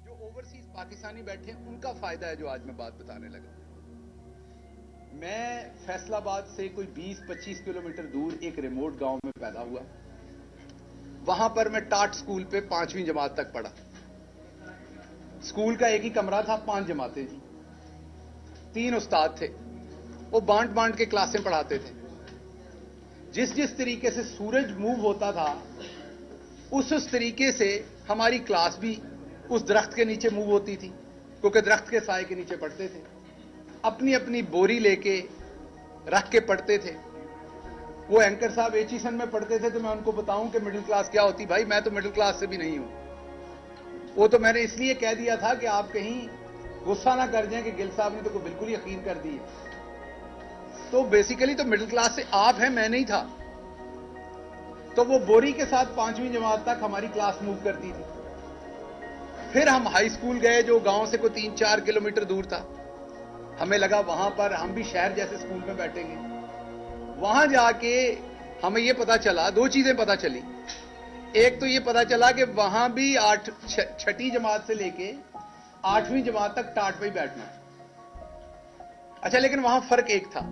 जो ओवरसीज पाकिस्तानी बैठे हैं उनका फायदा है जो आज मैं बात बताने लगा। मैं फैसलाबाद से कोई 20-25 किलोमीटर दूर एक रिमोट गांव में पैदा हुआ। वहां पर मैं टाट स्कूल पे 5वीं जमात तक पढ़ा। स्कूल का एक ही कमरा था, 5 जमातें थी, 3 उस्ताद थे, वो बांट बांट के क्लासें पढ़ाते थे। जिस जिस तरीके से सूरज मूव होता था उस तरीके से हमारी क्लास भी उस दरख्त के नीचे मूव होती थी, क्योंकि दरख्त के साए के नीचे पढ़ते थे। अपनी अपनी बोरी लेके रख के पढ़ते थे। वो एंकर साहब एचीसन में पढ़ते थे, तो मैं उनको बताऊं कि मिडिल क्लास क्या होती, भाई मैं तो मिडिल क्लास से भी नहीं हूं। वो तो मैंने इसलिए कह दिया था कि आप कहीं गुस्सा ना कर जाएं कि गिल साहब ने तो बिल्कुल यकीन कर दी है। तो बेसिकली तो मिडिल क्लास से आप हैं, मैं नहीं था। तो वो बोरी के साथ 5वीं जमात तक हमारी क्लास मूव करती थी। फिर हम हाई स्कूल गए जो गांव से कोई 3-4 किलोमीटर दूर था। हमें लगा वहां पर हम भी शहर जैसे स्कूल में बैठेंगे। वहां जाके हमें यह पता चला, 2 चीजें पता चली। एक तो यह पता चला कि वहां भी 6ठी जमात से लेके 8वीं जमात तक टाट पे ही बैठना है। अच्छा, लेकिन वहां फर्क एक था,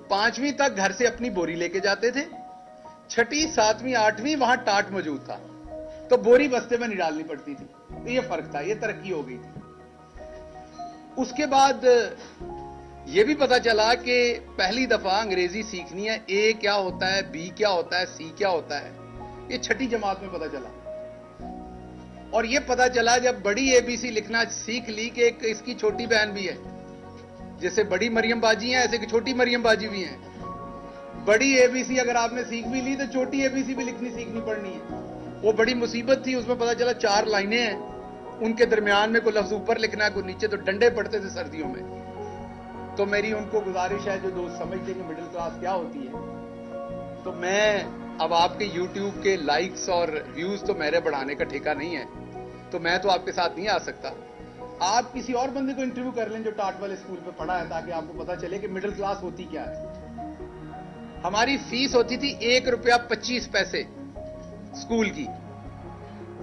5वीं तक घर से अपनी बोरी लेके जाते थे, 6ठी 7वीं 8वीं वहां टाट मौजूद था, तो बोरी बस्ते में नहीं डालनी पड़ती थी। तो यह फर्क था, यह तरक्की हो गई थी। उसके बाद यह भी पता चला कि पहली दफा अंग्रेजी सीखनी है, ए क्या होता है, बी क्या होता है, सी क्या होता है, यह 6ठी जमात में पता चला। और यह पता चला जब बड़ी एबीसी लिखना सीख ली कि एक इसकी छोटी बहन भी है। जैसे बड़ी मरियम बाजी है, ऐसे कि छोटी मरियम बाजी भी है। बड़ी एबीसी अगर आपने सीख भी ली तो छोटी एबीसी भी लिखनी सीखनी पड़नी है। वो बड़ी मुसीबत थी। उसमें पता चला 4 लाइनें हैं, उनके दरमियान में कोई लफ्ज ऊपर लिखना है, कोई नीचे, तो डंडे पड़ते थे सर्दियों में। तो मेरी उनको गुजारिश है, जो दोस्त समझते हैं कि मिडिल क्लास क्या होती है, तो मैं अब आपके यूट्यूब के लाइक्स और व्यूज तो मेरे बढ़ाने का ठेका नहीं है, तो मैं तो आपके साथ नहीं आ सकता। आप किसी और बंदे को इंटरव्यू कर लें जो टाट वाले स्कूल पे पढ़ा है, ताकि आपको पता चले कि मिडिल क्लास होती क्या है। हमारी फीस होती थी ₹1.25 स्कूल की,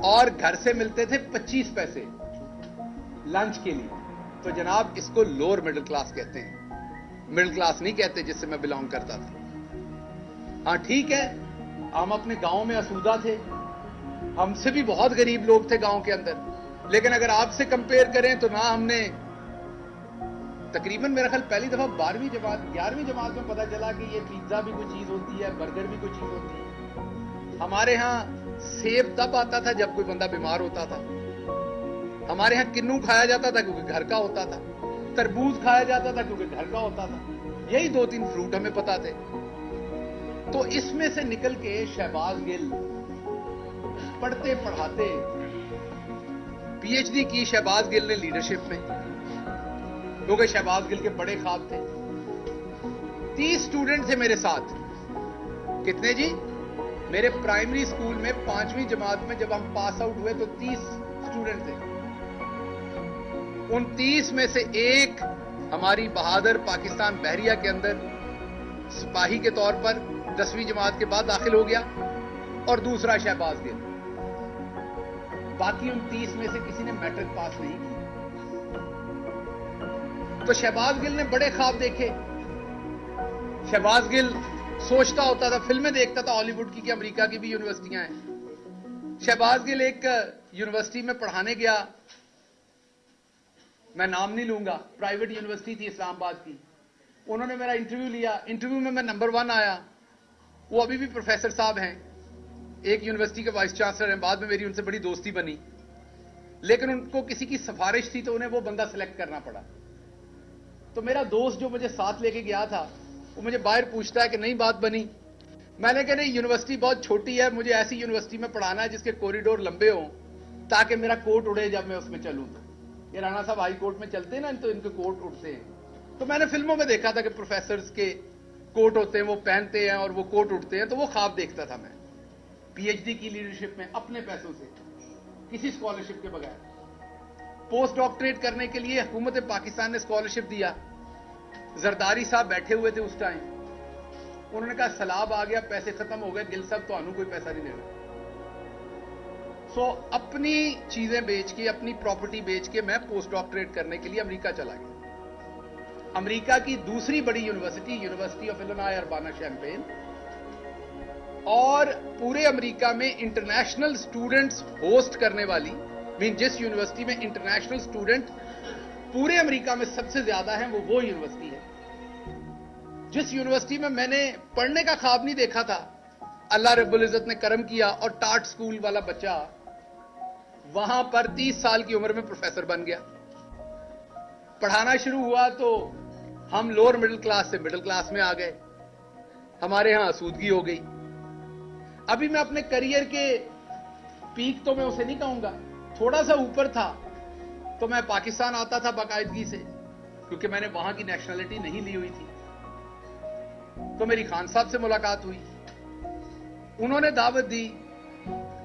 और घर से मिलते थे 25 पैसे लंच के लिए। तो जनाब इसको लोअर मिडिल क्लास कहते हैं, मिडिल क्लास नहीं कहते जिससे मैं बिलोंग करता था। हाँ ठीक है, हम अपने गांव में आसूदा थे, हमसे भी बहुत गरीब लोग थे गांव के अंदर, लेकिन अगर आपसे कंपेयर करें तो ना हमने तकरीबन मेरा ख्याल पहली दफा 11वीं जमात में पता चला कि ये पिज्जा भी कोई चीज होती है, बर्गर भी कोई चीज होती है। हमारे यहां सेब तब आता था जब कोई बंदा बीमार होता था। हमारे यहां किन्नू खाया जाता था क्योंकि घर का होता था, तरबूज खाया जाता था क्योंकि घर का होता था। यही 2-3 फ्रूट हमें पता थे। तो इसमें से निकल के शहबाज गिल पढ़ते पढ़ाते पीएचडी की शहबाज गिल ने लीडरशिप में, क्योंकि शहबाज गिल के बड़े ख्वाब थे। 30 स्टूडेंट थे मेरे साथ। कितने जी? मेरे प्राइमरी स्कूल में 5वीं जमात में जब हम पास आउट हुए तो 30 स्टूडेंट थे। उन 30 में से एक हमारी बहादुर पाकिस्तान बहरिया के अंदर सिपाही के तौर पर 10वीं जमात के बाद दाखिल हो गया, और दूसरा शहबाज गिल। बाकी उन 30 में से किसी ने मैट्रिक पास नहीं की। तो शहबाज गिल ने बड़े ख्वाब देखे। शहबाज गिल सोचता होता था, फिल्में देखता था हॉलीवुड की कि अमेरिका की भी यूनिवर्सिटियां हैं। शहबाज गिल एक यूनिवर्सिटी में पढ़ाने गया, मैं नाम नहीं लूंगा, प्राइवेट यूनिवर्सिटी थी इस्लामाबाद की। उन्होंने मेरा इंटरव्यू लिया, इंटरव्यू में मैं नंबर 1 आया। वो अभी भी प्रोफेसर साहब हैं, एक यूनिवर्सिटी के वाइस चांसलर हैं। बाद में मेरी उनसे बड़ी दोस्ती बनी, लेकिन उनको किसी की सिफारिश थी तो उन्हें वो बंदा सिलेक्ट करना पड़ा। तो मेरा दोस्त जो मुझे साथ लेके गया था, वो मुझे बाहर पूछता है कि नहीं बात बनी। मैंने कहा नहीं, यूनिवर्सिटी बहुत छोटी है, मुझे ऐसी यूनिवर्सिटी में पढ़ाना है जिसके कॉरिडोर लंबे हों ताकि मेरा कोट उड़े जब मैं उसमें चलूं। तो ये राणा साहब हाई कोर्ट में चलते हैं ना, तो इनके कोट उड़ते हैं। तो मैंने फिल्मों में देखा था कि प्रोफेसर के कोट होते हैं, वो पहनते हैं और वो कोट उड़ते हैं। तो वो ख्वाब देखता था मैं, पीएचडी की लीडरशिप में अपने पैसों से, किसी स्कॉलरशिप के बगैर। पोस्ट डॉक्टरेट करने के लिए हुकूमत पाकिस्तान ने स्कॉलरशिप दिया। जरदारी साहब बैठे हुए थे उस टाइम, उन्होंने कहा सैलाब आ गया, पैसे खत्म हो गए, गिल साहब तो कोई पैसा नहीं देना। सो अपनी चीजें बेच के, अपनी प्रॉपर्टी बेच के मैं पोस्ट डॉक्टरेट करने के लिए अमेरिका चला गया। अमेरिका की दूसरी बड़ी university, university of Illinois Urbana champagne, और पूरे अमेरिका में इंटरनेशनल स्टूडेंट्स होस्ट करने वाली, जिस यूनिवर्सिटी में इंटरनेशनल स्टूडेंट पूरे अमेरिका में सबसे ज्यादा हैं, वो यूनिवर्सिटी है। जिस यूनिवर्सिटी में मैंने पढ़ने का ख्वाब नहीं देखा था, अल्लाह रब्बुल इज्जत ने करम किया और टाट स्कूल वाला बच्चा वहां पर 30 साल की उम्र में प्रोफेसर बन गया। पढ़ाना शुरू हुआ तो हम लोअर मिडिल क्लास से मिडिल क्लास में आ गए, हमारे यहां आसूदगी हो गई। अभी मैं अपने करियर के पीक तो मैं उसे नहीं कहूंगा, थोड़ा सा ऊपर था, तो मैं पाकिस्तान आता था बाकायदगी से, क्योंकि मैंने वहां की नेशनलिटी नहीं ली हुई थी। तो मेरी खान साहब से मुलाकात हुई, उन्होंने दावत दी,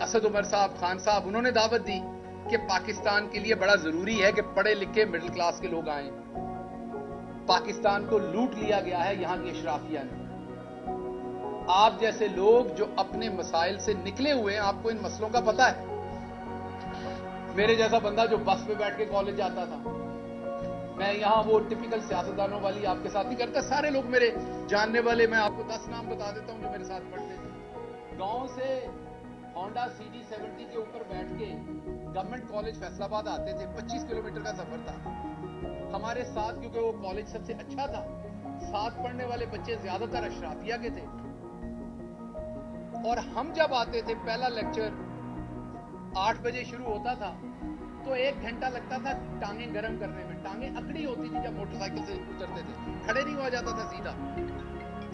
असद उमर साहब, खान साहब, उन्होंने दावत दी कि पाकिस्तान के लिए बड़ा जरूरी है कि पढ़े लिखे मिडिल क्लास के लोग आए। पाकिस्तान को लूट लिया गया है यहां की अशराफिया ने। आप जैसे लोग जो अपने मसाइल से निकले हुए हैं, आपको इन मसलों का पता है। मेरे जैसा बंदा जो बस पे बैठ के कॉलेज जाता था, मैं यहां वो टिपिकल सियासतदानों वाली आपके साथ नहीं करता। सारे लोग मेरे जानने वाले, मैं आपको 10 नाम बता देता हूं जो मेरे साथ पढ़ते थे। गांव से होंडा CD70 के ऊपर बैठ के गवर्नमेंट कॉलेज फैसलाबाद आते थे, 25 किलोमीटर का सफर था। हमारे साथ, क्योंकि वो कॉलेज सबसे अच्छा था, साथ पढ़ने वाले बच्चे ज्यादातर अशराफिया के थे। और हम जब आते थे, पहला लेक्चर 8 बजे शुरू होता था, तो 1 घंटा लगता था टांगे गर्म करने में। टांगे अकड़ी होती थी जब मोटरसाइकिल से उतरते थे, खड़े नहीं हुआ जाता था सीधा।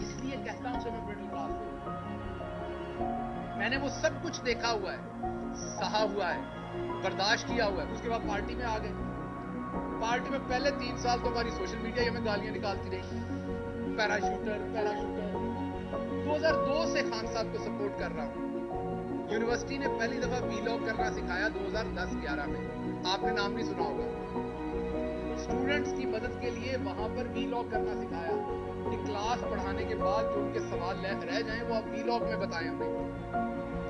इसलिए कहता हूं मैं मिडिल क्लास हूं। मैंने वो सब कुछ देखा हुआ है, सहा हुआ है, बर्दाश्त किया हुआ है। उसके बाद पार्टी में आ गए। पार्टी में पहले 3 साल तो हमारी सोशल मीडिया हमें गालियां निकालती रही, पैराशूटर पैराशूटर। 2002 से खान साहब को सपोर्ट कर रहा हूं। यूनिवर्सिटी ने पहली दफा वीलॉग करना सिखाया 2010-11 में, आपने नाम नहीं सुना होगा। स्टूडेंट्स की मदद के लिए वहां पर वीलॉग करना सिखाया कि क्लास पढ़ाने के बाद जो उनके सवाल रह जाएं वो आप वीलॉग में बताएं हमें।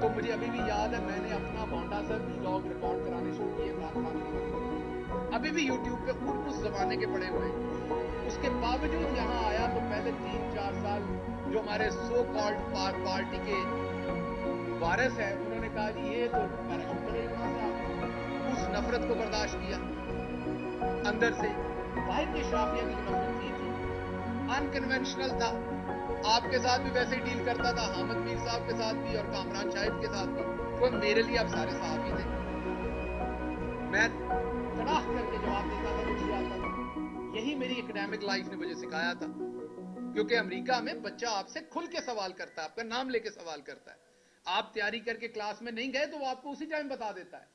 तो मुझे अभी भी याद है, मैंने अपना होंडा से वीलॉग रिकॉर्ड कराने शुरू किए इमरान खान को। अभी भी यूट्यूब पे उस जमाने के पड़े हुए हैं। उसके बावजूद यहाँ आया तो पहले 3-4 साल जो हमारे सो कॉल्ड पार्टी के वारिस है, उन्होंने कहा जी ये तो पैराशूट करेगा। उस नफरत को बर्दाश्त किया अंदर से। बाहर के शराफिया की नफरत की थी, अनकन्वेंशनल था। आपके साथ भी वैसे ही डील करता था, हामिद मीर साहब के साथ भी और कामरान शाहिद के साथ भी। तो मेरे लिए आप सारे साहब ही थे। मैं तड़ाह करके जवाब देता था, मुझे आता था। यही मेरी एकेडमिक लाइफ ने मुझे सिखाया था, क्योंकि अमेरिका में बच्चा आपसे खुल के सवाल करता है, आपका नाम लेके सवाल करता है। आप तैयारी करके क्लास में नहीं गए तो वो आपको उसी टाइम बता देता है।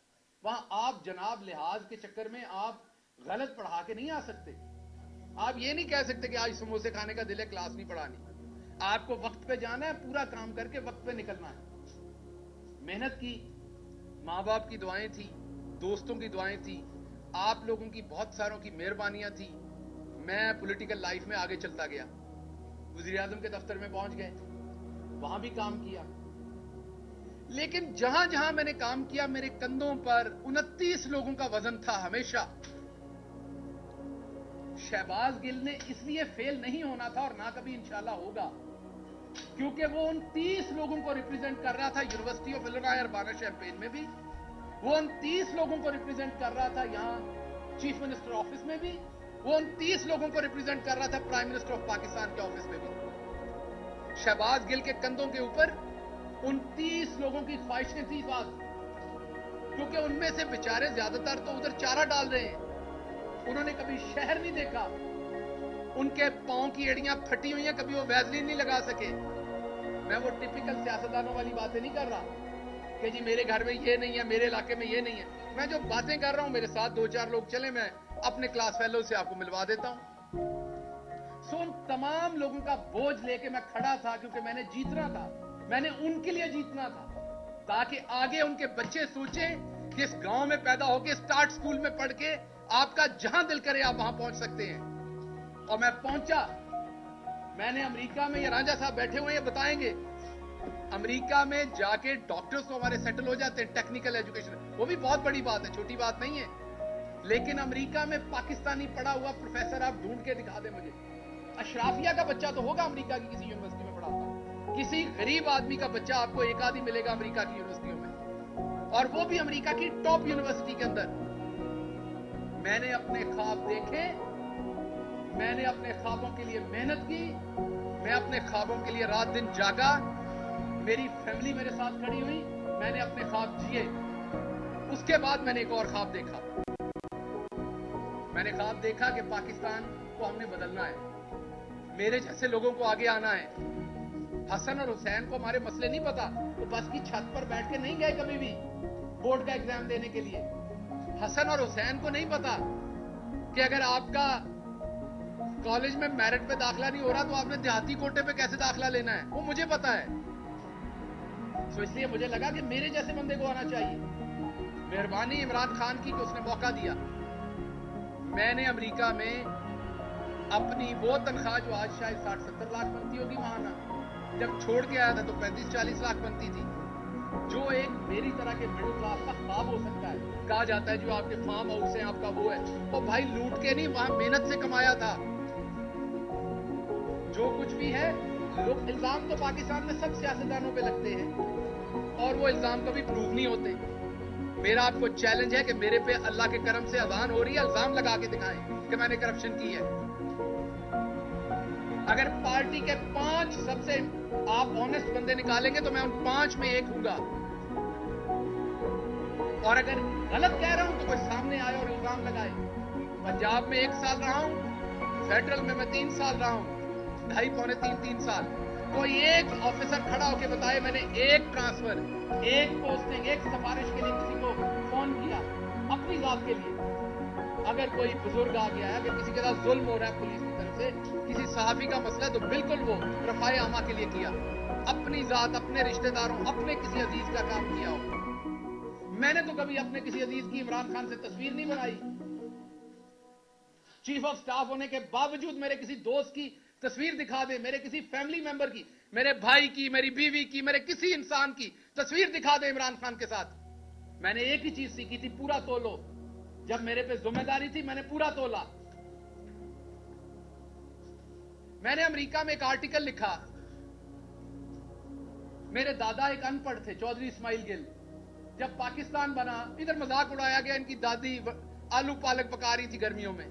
वहां आप जनाब लिहाज के चक्कर में आप गलत पढ़ा के नहीं आ सकते। आप ये नहीं कह सकते कि आज समोसे खाने का दिल है, क्लास नहीं पढ़ानी। आपको वक्त पे जाना है, पूरा काम करके वक्त पे निकलना है। मेहनत की, मां बाप की दुआएं थी, दोस्तों की दुआएं थी, आप लोगों की बहुत सारों की मेहरबानियां थी। मैं पॉलिटिकल लाइफ में आगे चलता गया, वजीर आजम के दफ्तर में पहुंच गए, वहां भी काम किया। लेकिन जहां जहां मैंने काम किया, मेरे कंधों पर 29 लोगों का वजन था हमेशा। शहबाज गिल ने इसलिए फेल नहीं होना था और ना कभी इंशाल्लाह होगा, क्योंकि वो उन 30 लोगों को रिप्रेजेंट कर रहा था university of Illinois Urbana champagne में भी, वो उन 30 लोगों को रिप्रेजेंट कर रहा था यहां चीफ मिनिस्टर ऑफिस में भी, वो उन 30 लोगों को रिप्रेजेंट कर रहा था प्राइम मिनिस्टर ऑफ पाकिस्तान के ऑफिस में भी। शहबाज गिल के कंधों के ऊपर उन 30 लोगों की ख्वाहिशें थी साथ, क्योंकि उनमें से बेचारे ज्यादातर तो उधर चारा डाल रहे हैं, उन्होंने कभी शहर नहीं देखा, उनके पांव की एड़ियां फटी हुई हैं, कभी वो वैसलीन नहीं लगा सके। मैं वो टिपिकल सियासतदानों वाली बातें नहीं कर रहा कि जी मेरे घर में ये नहीं है, मेरे इलाके में ये नहीं है। मैं जो बातें कर रहा हूं, मेरे साथ 2-4 लोग चले, मैं अपने क्लास फेलो से आपको मिलवा देता हूं। सो उन तमाम लोगों का बोझ लेके मैं खड़ा था, क्योंकि मैंने जीतना था, मैंने उनके लिए जीतना था, ताकि आगे उनके बच्चे सोचें कि इस गांव में पैदा होके स्टार्ट स्कूल में पढ़ के आपका जहां दिल करे आप वहां पहुंच सकते हैं। और मैं पहुंचा। मैंने अमेरिका में, ये राजा साहब बैठे हुए हैं, बताएंगे, अमेरिका में जाके डॉक्टर्स तो हमारे सेटल हो जाते हैं, टेक्निकल एजुकेशन, वो भी बहुत बड़ी बात है, छोटी बात नहीं है। लेकिन अमेरिका में पाकिस्तानी पढ़ा हुआ प्रोफेसर आप ढूंढ के दिखा दे मुझे। अशराफिया का बच्चा तो होगा अमेरिका की किसी यूनिवर्सिटी में पढ़ाता, किसी गरीब आदमी का बच्चा आपको एक आदि मिलेगा अमेरिका की यूनिवर्सिटियों में, और वो भी अमेरिका की टॉप यूनिवर्सिटी के अंदर। मैंने अपने ख्वाब देखे, मैंने अपने ख्वाबों के लिए मेहनत की, मैं अपने ख्वाबों के लिए रात दिन जागा, मेरी फैमिली मेरे साथ खड़ी हुई, मैंने अपने ख्वाब जिए। उसके बाद मैंने एक और ख्वाब देखा। मैंने ख्वाब देखा कि पाकिस्तान को हमने बदलना है, मेरे जैसे लोगों को आगे आना है। हसन और हुसैन को हमारे मसले नहीं पता, वो बस की छत पर बैठ के नहीं गए कभी भी बोर्ड का एग्जाम देने के लिए। हसन और हुसैन को नहीं पता कि अगर आपका कॉलेज में मेरिट पे दाखिला नहीं हो रहा तो आपने देहाती कोटे पे कैसे दाखिला लेना है, वो मुझे पता है। तो इसलिए मुझे लगा कि मेरे जैसे बंदे को आना चाहिए। मेहरबानी इमरान खान की कि उसने मौका दिया। मैंने अमेरिका में अपनी वो तनख्वाह जो आज शायद 60-70 लाख बनती होगी महाना, जब छोड़ के आया था तो 35-40 लाख बनती थी, जो एक मेरी तरह के मिडिल क्लास का ख्वाब हो सकता है। कहा जाता है जो आपके फार्म हाउस है आपका वो है, वो भाई लूट के नहीं, वहां मेहनत से कमाया था। जो कुछ भी है, लोग इल्जाम तो पाकिस्तान में सब सियासतदानों पे लगते हैं और वो इल्जाम कभी प्रूव नहीं होते। मेरा आपको चैलेंज है कि मेरे पे अल्लाह के करम से अजान हो रही है, इल्जाम लगा के दिखाएं कि मैंने करप्शन की है। अगर पार्टी के 5 सबसे आप ऑनेस्ट बंदे निकालेंगे तो मैं उन 5 में एक हूंगा, और अगर गलत कह रहा हूं तो कोई सामने आए और इल्जाम लगाए। पंजाब में 1 साल रहा हूं, फेडरल में मैं 3 साल रहा हूं, 2.5-3 साल। कोई एक ऑफिसर खड़ा होकर बताए मैंने एक ट्रांसफर, एक पोस्टिंग, एक सिफारिश के लिए किसी को फोन किया अपनी जात के लिए। अगर कोई बुजुर्ग आ गया है, अगर किसी के साथ जुल्म हो रहा है पुलिस की तरफ से, किसी सहाफी का मसला, तो बिल्कुल वो रफाए आमा के लिए किया, अपनी जात, अपने रिश्तेदारों, अपने किसी अजीज का काम किया हो। मैंने तो कभी अपने किसी अजीज की इमरान खान से तस्वीर नहीं बनाई। चीफ ऑफ स्टाफ होने के बावजूद मेरे किसी दोस्त की तस्वीर दिखा दे, मेरे किसी फैमिली मेंबर की, मेरे भाई की, मेरी बीवी की, मेरे किसी इंसान की तस्वीर दिखा दे इमरान खान के साथ, मैंने एक ही चीज सीखी थी, पूरा तोलो। जब मेरे पे जिम्मेदारी थी मैंने पूरा तोला। मैंने अमेरिका में एक आर्टिकल लिखा। मेरे दादा एक अनपढ़ थे, चौधरी इस्माइल गिल। जब पाकिस्तान बना, इधर मजाक उड़ाया गया इनकी दादी आलू पालक पका रही थी गर्मियों में।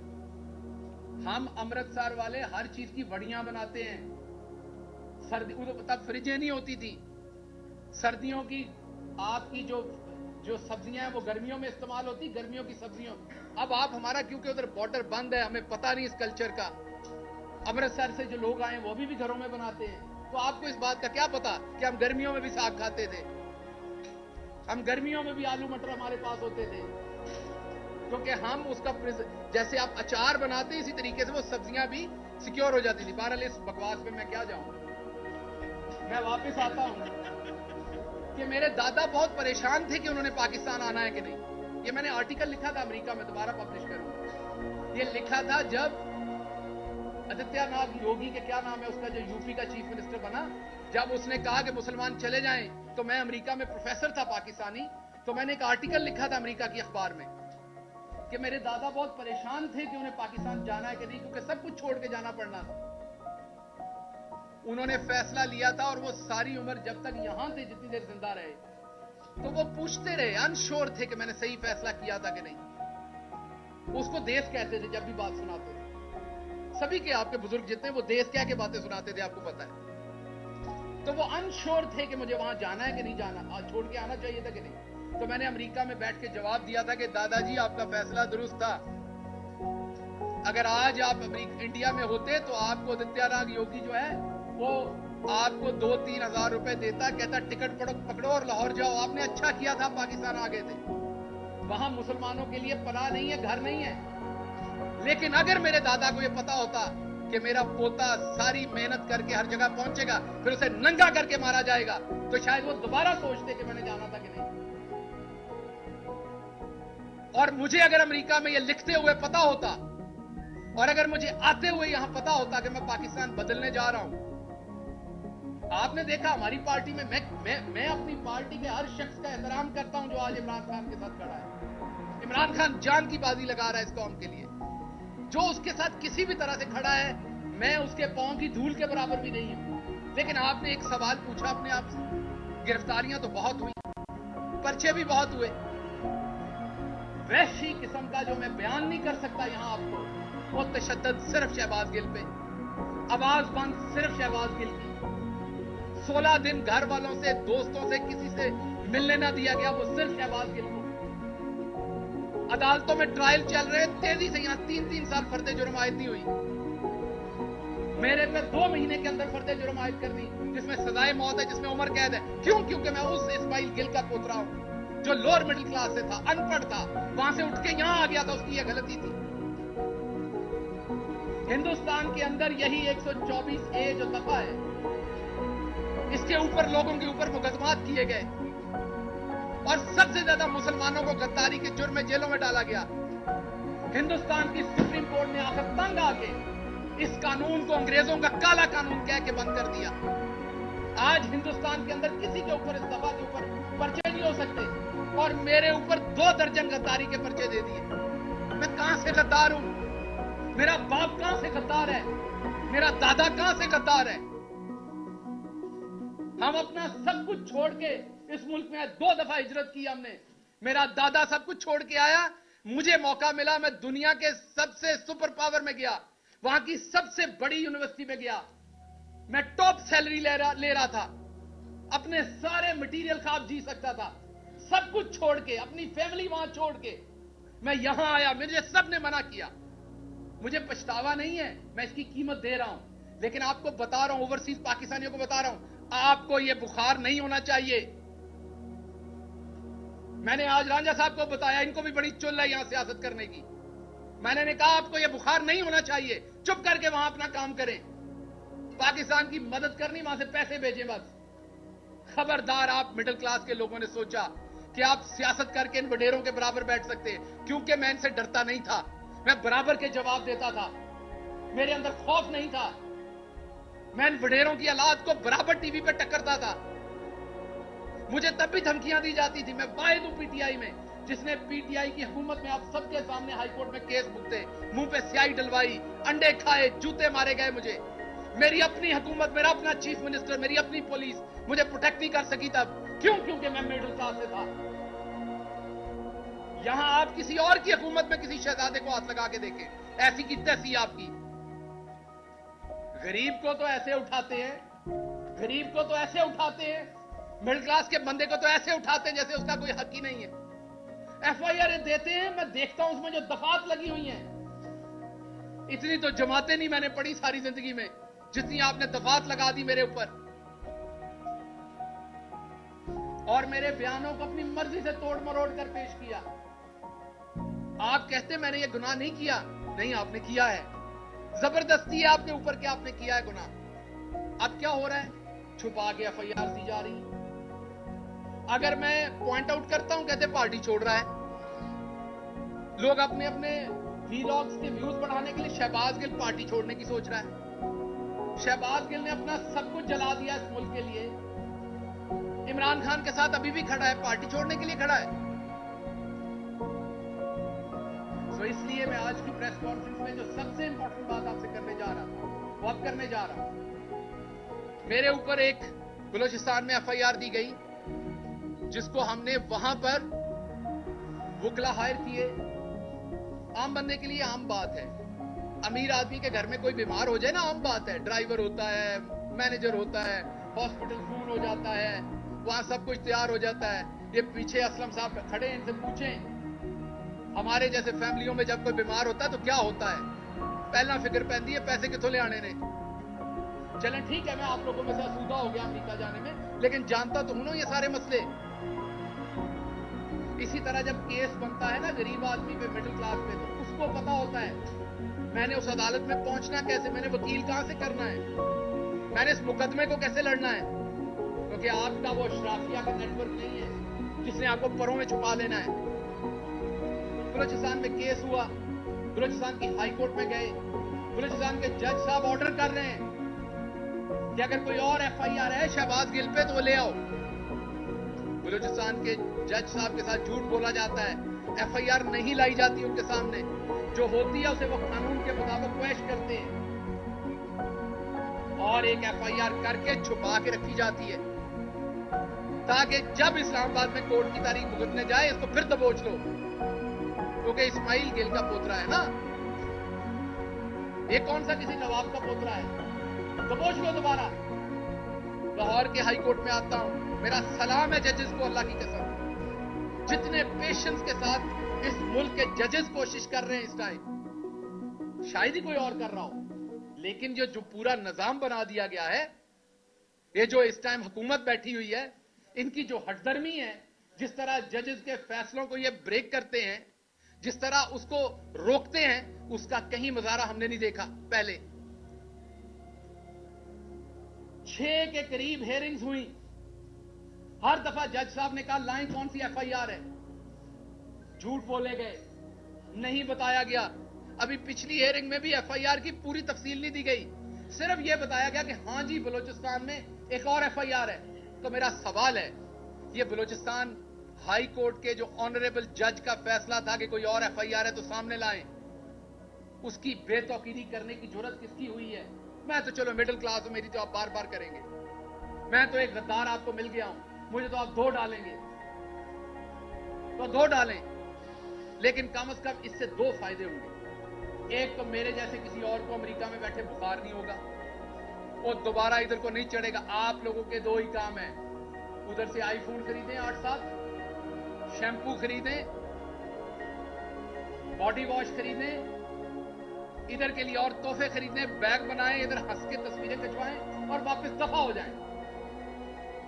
हम अमृतसर वाले हर चीज की वड़ियां बनाते हैं। सर्दी तब फ्रिजें नहीं होती थी, सर्दियों की आपकी जो सब्जियां हैं वो गर्मियों में इस्तेमाल होती, गर्मियों की सब्जियों। अब आप हमारा, क्योंकि उधर बॉर्डर बंद है, हमें पता नहीं इस कल्चर का। अमृतसर से जो लोग आए वो भी घरों में बनाते हैं, तो आपको इस बात का क्या पता कि हम गर्मियों में भी साग खाते थे, हम गर्मियों में भी आलू मटर हमारे पास होते थे, क्योंकि हम उसका जैसे आप अचार बनाते इसी तरीके से वो सब्जियां भी सिक्योर हो जाती थी। बहरहाल इस बकवास पे मैं क्या जाऊं, मैं वापस आता हूं कि मेरे दादा बहुत परेशान थे कि उन्होंने पाकिस्तान आना है कि नहीं। ये मैंने आर्टिकल लिखा था अमेरिका में, दोबारा पब्लिश करूंगा। ये लिखा था जब आदित्यनाथ योगी के, क्या नाम है उसका, जो यूपी का चीफ मिनिस्टर बना, जब उसने कहा कि मुसलमान चले जाएं, तो मैं अमेरिका में प्रोफेसर था पाकिस्तानी, तो मैंने एक आर्टिकल लिखा था अमेरिका की अखबार में कि मेरे दादा बहुत परेशान थे कि उन्हें पाकिस्तान जाना है कि नहीं, क्योंकि सब कुछ छोड़ के जाना पड़ना था। उन्होंने फैसला लिया था और वो सारी उम्र जब तक यहां थे, जितनी देर जिंदा रहे, तो वो पूछते रहे, अनश्योर थे कि मैंने सही फैसला किया था कि नहीं। उसको देश कहते थे जब भी बात सुनाते थे। सभी के आपके बुजुर्ग जितने, वो देश क्या के बातें सुनाते थे, आपको पता है। तो वो अनश्योर थे कि मुझे वहां जाना है कि नहीं जाना, छोड़ के आना चाहिए था कि नहीं। तो मैंने अमेरिका में बैठ के जवाब दिया था कि दादाजी आपका फैसला दुरुस्त था। अगर आज आप इंडिया में होते तो आपको आदित्यनाथ योगी जो है वो आपको 2-3 हजार रुपए देता, कहता टिकट पकड़ो और लाहौर जाओ। आपने अच्छा किया था, पाकिस्तान आ गए थे। वहां मुसलमानों के लिए पनाह नहीं है, घर नहीं है। लेकिन अगर मेरे दादा को यह पता होता कि मेरा पोता सारी मेहनत करके हर जगह पहुंचेगा, फिर उसे नंगा करके मारा जाएगा, तो शायद वो दोबारा सोचते कि मैंने जाना था कि नहीं। और मुझे अगर अमेरिका में यह लिखते हुए पता होता, और अगर मुझे आते हुए यहां पता होता कि मैं पाकिस्तान बदलने जा रहा हूं, आपने देखा हमारी पार्टी में मैं अपनी पार्टी के हर शख्स का एहतराम करता हूं जो आज इमरान खान के साथ खड़ा है। इमरान खान जान की बाजी लगा रहा है इस कौम के लिए। जो उसके साथ किसी भी तरह से खड़ा है, मैं उसके पांव की धूल के बराबर भी नहीं हूं। लेकिन आपने एक सवाल पूछा अपने आप से, गिरफ्तारियां तो बहुत हुई, पर्चे भी बहुत हुए। वैसी किस्म का जो मैं बयान नहीं कर सकता यहां आपको, वो तशद्दुद सिर्फ शहबाज गिल पे, आवाज बंद सिर्फ शहबाज गिल की। 16 दिन घर वालों से, दोस्तों से, किसी से मिलने ना दिया गया, वो सिर्फ शहबाज गिल को। अदालतों में ट्रायल चल रहे, तेजी से यहां 3-3 साल फर्दे जुर्म आयद नहीं हुई। मेरे पे 2 महीने के अंदर फर्दे जुर्म आयद कर दी, जिसमें सजाए मौत है, जिसमें उम्र कैद है। क्यों? क्योंकि मैं उस इस्माइल गिल का पोतरा हूं जो लोअर मिडिल क्लास से था, अनपढ़ था, वहां से उठ के यहां आ गया था। उसकी यह गलती थी। हिंदुस्तान के अंदर यही 124A जो दफा है, इसके ऊपर लोगों के ऊपर मुकदमात किए गए और सबसे ज्यादा मुसलमानों को गद्दारी के जुर्म में जेलों में डाला गया। हिंदुस्तान की सुप्रीम कोर्ट ने आकर तंग आके इस कानून को अंग्रेजों का काला कानून कह के बंद कर दिया। आज हिंदुस्तान के अंदर किसी के ऊपर, इस दफा के ऊपर पर्चे नहीं हो सकते, और मेरे ऊपर 2 दर्जन गद्दारी के पर्चे दे दिए। मैं कहां से गद्दार हूं? मेरा बाप कहां से गद्दार है? मेरा दादा कहां से गद्दार है? हम अपना सब कुछ छोड़ के इस मुल्क में 2 दफा हिजरत की हमने। मेरा दादा सब कुछ छोड़ के आया, मुझे मौका मिला, मैं दुनिया के सबसे सुपर पावर में गया, वहां की सबसे बड़ी यूनिवर्सिटी में गया, मैं टॉप सैलरी ले रहा था, अपने सारे मटेरियल ख्वाब जी सकता था। सब कुछ छोड़ के, अपनी फैमिली वहां छोड़ के मैं यहां आया। मुझे सबने मना किया, मुझे पछतावा नहीं है, मैं इसकी कीमत दे रहा हूं। लेकिन आपको बता रहा हूं, ओवरसीज पाकिस्तानियों को बता रहा हूं, आपको यह बुखार नहीं होना चाहिए। मैंने आज रांझा साहब को बताया, इनको भी बड़ी चुल है यहां सियासत करने की। मैंने कहा आपको यह बुखार नहीं होना चाहिए, चुप करके वहां अपना काम करें। पाकिस्तान की मदद करनी, वहां से पैसे भेजें बस। खबरदार, आप मिडिल क्लास के लोगों ने सोचा कि आप सियासत करके इन वडेरों के बराबर बैठ सकते हैं। क्योंकि मैं इनसे डरता नहीं था, मैं बराबर के जवाब देता था, मेरे अंदर खौफ नहीं था। मैं इन वडेरों की औलाद को बराबर टीवी पे टक्करता था। मुझे तब भी धमकियां दी जाती थी। मैं वाहिद हूं पीटीआई में जिसने पीटीआई की हुकूमत में आप सबके सामने हाईकोर्ट में केस भुगते, मुंह पे स्याही डलवाई, अंडे खाए, जूते मारे गए मुझे। मेरी अपनी हुकूमत, मेरा अपना चीफ मिनिस्टर, मेरी अपनी पुलिस मुझे प्रोटेक्ट नहीं कर सकी तब। क्यों? क्योंकि मैं मिडिल क्लास से था। यहां आप किसी और की हुकूमत में किसी शहजादे को हाथ लगा के देखें, ऐसी की तैसी आपकी। गरीब को तो ऐसे उठाते हैं, गरीब को तो ऐसे उठाते हैं, मिडिल क्लास के बंदे को तो ऐसे उठाते हैं जैसे उसका कोई हक ही नहीं है। एफआईआर देते हैं, मैं देखता हूं उसमें जो दफात लगी हुई हैं, इतनी तो जमातें नहीं मैंने पढ़ी सारी जिंदगी में जितनी आपने दफात लगा दी मेरे ऊपर। और मेरे बयानों को अपनी मर्जी से तोड़ मरोड़ कर पेश किया। आप कहते मैंने ये गुनाह नहीं किया, नहीं आपने किया है। जबरदस्ती है आपके ऊपर कि आपने किया है गुनाह। अब क्या हो रहा है? छुपा के एफआईआर दी जा रही है। अगर मैं पॉइंट आउट करता हूं, कहते पार्टी छोड़ रहा है। लोग अपने अपने वीलॉग्स के व्यूज बढ़ाने के लिए शहबाज गिल पार्टी छोड़ने की सोच रहा है। शहबाज गिल ने अपना सब कुछ जला दिया इस मुल्क के लिए। इमरान खान के साथ अभी भी खड़ा है, पार्टी छोड़ने के लिए खड़ा है। तो इसलिए मैं आज की प्रेस कॉन्फ्रेंस में जो सबसे इंपॉर्टेंट बात आपसे करने जा रहा था, वो अब करने जा रहा हूं। मेरे ऊपर एक बलूचिस्तान में एफआईआर दी गई, जिसको हमने वहां पर वुकला हायर किए। आम बंदे के लिए आम बात है, अमीर आदमी के घर में कोई बीमार हो जाए ना, आम बात है। ड्राइवर होता है, मैनेजर होता है, हॉस्पिटल फोन हो जाता है, वहां सब कुछ तैयार हो जाता है। ये पीछे असलम साहब खड़े हैं, इनसे पूछें हमारे जैसे फैमिलियों में जब कोई बीमार होता है तो क्या होता है? पहला फिक्र पैंदी है पैसे कितों ले आने ने। चलें ठीक है, मैं आप लोगों में से आसूदा हो गया अमेरिका जाने में, लेकिन जानता तो हूं ना ये सारे मसले। इसी तरह जब केस बनता है ना गरीब आदमी पे, मिडिल क्लास पे, तो उसको पता होता है मैंने उस अदालत में पहुंचना कैसे, मैंने वकील कहां से करना है, मैंने इस मुकदमे को कैसे लड़ना है। क्योंकि आपका वो अशराफिया का नेटवर्क नहीं है जिसने आपको परों में छुपा लेना है। बलूचिस्तान में केस हुआ, बलूचिस्तान की हाई कोर्ट में गए, बलूचिस्तान के जज साहब ऑर्डर कर रहे हैं कि अगर कोई और एफआईआर है शहबाज गिल पे तो वो ले आओ। बलूचिस्तान के जज साहब के साथ झूठ बोला जाता है, एफआईआर नहीं लाई जाती उनके सामने, जो होती है उसे वो कानून के मुताबिक क्वैश करते हैं और एक एफआईआर करके छुपा के रखी जाती है ताकि जब इस्लामाबाद में कोर्ट की तारीख भुगतने जाए इसको फिर दबोच लो, क्योंकि इस्माइल गिल का पोतरा है ना, ये कौन सा किसी नवाब का पोतरा है, दबोच लो दोबारा। लाहौर के हाई कोर्ट में आता हूं, मेरा सलाम है जजेस को, अल्लाह की कसम, जितने पेशेंस के साथ इस मुल्क के जजेस कोशिश कर रहे हैं इस टाइम, शायद ही कोई और कर रहा हो, लेकिन जो पूरा निजाम बना दिया गया है, ये जो इस टाइम हुकूमत बैठी हुई है, इनकी जो हटदर्मी है, जिस तरह जजेस के फैसलों को ये ब्रेक करते हैं, जिस तरह उसको रोकते हैं, उसका कहीं मुजाहरा हमने नहीं देखा पहले। 6 के करीब हेयरिंग्स हुई, हर दफा जज साहब ने कहा लाइन कौन सी एफआईआर है, झूठ बोले गए, नहीं बताया गया। अभी पिछली हेयरिंग में भी एफआईआर की पूरी तफसील नहीं दी गई, सिर्फ यह बताया गया कि हां जी बलूचिस्तान में एक और एफआईआर है। तो मेरा सवाल है, यह बलूचिस्तान हाई कोर्ट के जो ऑनरेबल जज का फैसला था कि कोई और एफआईआर है तो सामने लाएं, उसकी बेतौकीदी करने की जरूरत किसकी हुई है? मैं तो चलो मिडिल क्लास हूं, मेरी तो आप बार बार करेंगे, मैं तो एक गद्दार आपको मिल गया हूं, मुझे तो आप 2 डालेंगे तो 2 डालें, लेकिन कम से कम इससे 2 फायदे होंगे। एक तो मेरे जैसे किसी और को अमेरिका में बैठे बुखार नहीं होगा, वो दोबारा इधर को नहीं चढ़ेगा। आप लोगों के 2 ही काम है, उधर से आईफोन खरीदें 8-7, शैम्पू खरीदें, बॉडी वॉश खरीदें, इधर के लिए और तोहफे खरीदें, बैग बनाएं, इधर हंस के तस्वीरें खिंचवाएं और वापस दफा हो जाएं।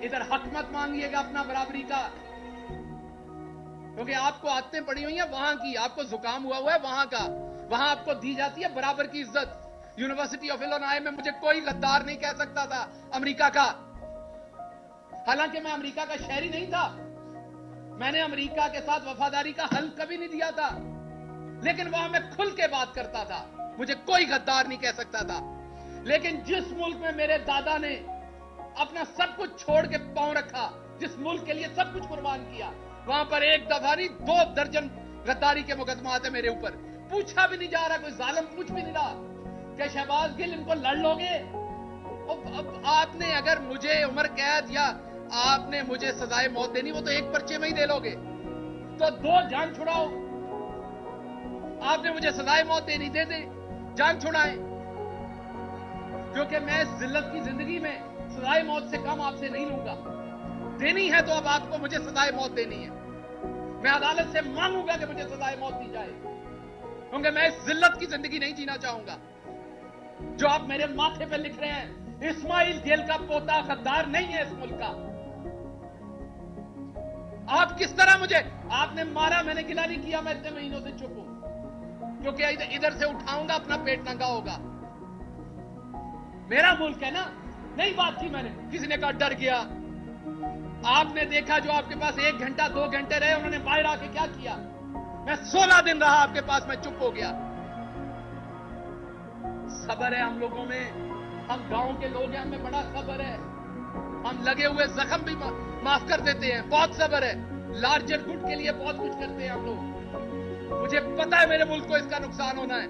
इधर हक मत मांगिएगा अपना बराबरी का, क्योंकि आपको आदतें पड़ी हुई हैं वहां की, आपको जुकाम हुआ है वहां का, वहां आपको दी जाती है बराबर की इज्जत। यूनिवर्सिटी ऑफ इलिनॉय में मुझे कोई गद्दार नहीं कह सकता था अमेरिका का, हालांकि मैं अमेरिका का शहरी नहीं था, मैंने अमेरिका के साथ वफादारी का हल कभी नहीं दिया था, लेकिन वहां मैं खुल के बात करता था, मुझे कोई गद्दार नहीं कह सकता था। लेकिन जिस मुल्क में मेरे दादा ने अपना सब कुछ छोड़ के पांव रखा, जिस मुल्क के लिए सब कुछ कुर्बान किया, वहां पर एक दफा नहीं 2 दर्जन गद्दारी के मुकदमा आते मेरे ऊपर। पूछा भी नहीं जा रहा, कोई जालिम पूछ भी नहीं रहा कि शहबाज गिल इनको लड़ लोगे। अब आपने अगर मुझे उम्र कैद या आपने मुझे सजाए मौत देनी, वो तो एक पर्चे में ही दे लोगे, तो 2 जान छुड़ाओ। आपने मुझे सजाए मौत देनी, दे दे, जान छुड़ाएं, क्योंकि मैं इस जिल्लत की जिंदगी में सजाए मौत से कम आपसे नहीं लूंगा। देनी है तो अब आपको मुझे सजाए मौत देनी है, मैं अदालत से मांगूंगा कि मुझे सजाए मौत दी जाए, क्योंकि मैं इस जिल्लत की जिंदगी नहीं जीना चाहूंगा। जो आप मेरे माथे पे लिख रहे हैं, इस्माइल गिल का पोता गद्दार नहीं है इस मुल्क का। आप किस तरह मुझे आपने मारा, मैंने गिला नहीं किया, मैं इतने महीनों से चुप हूं, क्योंकि इधर से उठाऊंगा अपना पेट नंगा होगा। मेरा मुल्क है ना, नहीं बात की मैंने, किसी ने कहा डर गया। आपने देखा जो आपके पास 1 घंटा 2 घंटे रहे, उन्होंने बाहर आके क्या किया? मैं 16 दिन रहा आपके पास, मैं चुप हो गया। सब्र है हम लोगों में, हम गांव के लोग हैं, हमें बड़ा सब्र है, हम लगे हुए जख्म भी माफ कर देते हैं, बहुत सब्र है। लार्जर गुड के लिए बहुत कुछ करते हैं हम लोग। मुझे पता है मेरे मुल्क को इसका नुकसान होना है।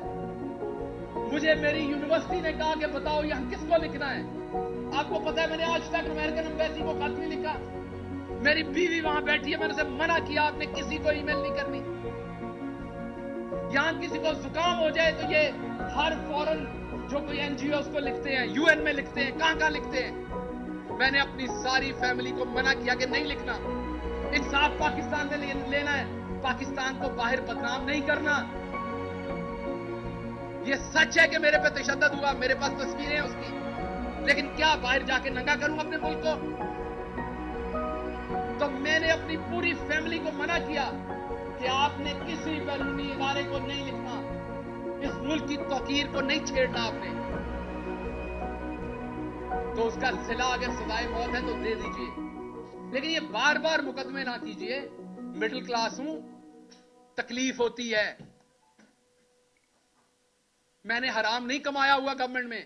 मुझे मेरी यूनिवर्सिटी ने कहा कि बताओ यहां किसको लिखना है। आपको पता है मैंने आज तक अमेरिकन एम्बेसी को खत नहीं लिखा। मेरी बीवी वहां बैठी है, मैंने उसे मना किया, आपने किसी को ईमेल नहीं करनी। यहां किसी को जुकाम हो जाए तो ये हर फॉरेन जो कोई एनजीओ को लिखते हैं, यूएन में लिखते हैं, कहां लिखते हैं। मैंने अपनी सारी फैमिली को मना किया कि नहीं लिखना। इंसाफ पाकिस्तान में लेना है, पाकिस्तान को बाहर बदनाम नहीं करना। यह सच है कि मेरे पे तशद्दुद हुआ, मेरे पास तस्वीरें हैं उसकी, लेकिन क्या बाहर जाके नंगा करूं अपने मुल्क को? तो मैंने अपनी पूरी फैमिली को मना किया कि आपने किसी बैरूनी इदारे को नहीं लिखना, इस मुल्क की तौकीर को नहीं छेड़ना आपने। तो उसका सिला अगर सजाए मौत है तो दे दीजिए, लेकिन ये बार बार मुकदमे ना कीजिए। मिडिल क्लास हूं, तकलीफ होती है। मैंने हराम नहीं कमाया हुआ गवर्नमेंट में,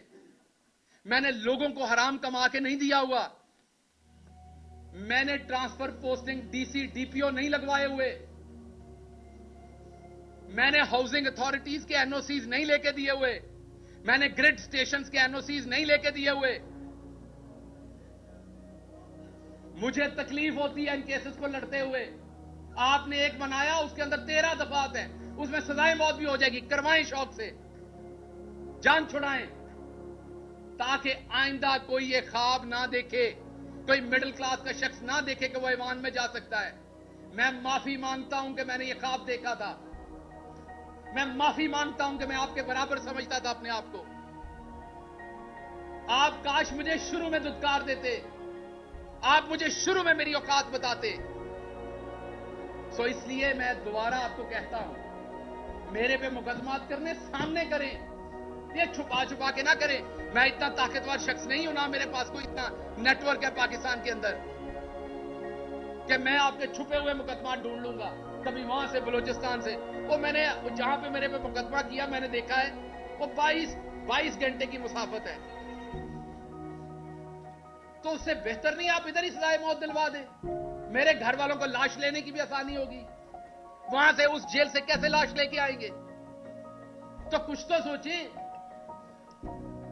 मैंने लोगों को हराम कमा के नहीं दिया हुआ। मैंने ट्रांसफर पोस्टिंग डीसी डीपीओ नहीं लगवाए हुए। मैंने हाउसिंग अथॉरिटीज के एनओसीज नहीं लेके दिए हुए। मैंने ग्रिड स्टेशंस के एनओसीज नहीं लेके दिए हुए। मुझे तकलीफ होती है इन केसेस को लड़ते हुए। आपने एक बनाया, उसके अंदर 13 दफात है, उसमें सजाए मौत भी हो जाएगी। करवाएं, शौक से जान छुड़ाएं, ताकि आइंदा कोई ये ख्वाब ना देखे, कोई मिडिल क्लास का शख्स ना देखे कि वो ईमान में जा सकता है। मैं माफी मांगता हूं कि मैंने ये ख्वाब देखा था। मैं माफी मांगता हूं कि मैं आपके बराबर समझता था अपने आप को। आप काश मुझे शुरू में धुतकार देते, आप मुझे शुरू में मेरी औकात बताते। सो इसलिए मैं दोबारा आपको कहता हूं, मेरे पे मुकदमात करने सामने करें, ये छुपा छुपा के ना करें। मैं इतना ताकतवर शख्स नहीं हूं, ना मेरे पास कोई इतना नेटवर्क है पाकिस्तान के अंदर कि मैं आपके छुपे हुए मुकदमात ढूंढ लूंगा, कभी वहां से बलूचिस्तान से। वो मैंने जहां पे मेरे पे मुकदमा किया, मैंने देखा है वो 22 घंटे की मुसाफत है। तो उससे बेहतर नहीं आप इधर ही सजाए मौत दिलवा दें। मेरे घर वालों को लाश लेने की भी आसानी होगी। वहां से उस जेल से कैसे लाश लेके आएंगे? तो कुछ तो सोचिए।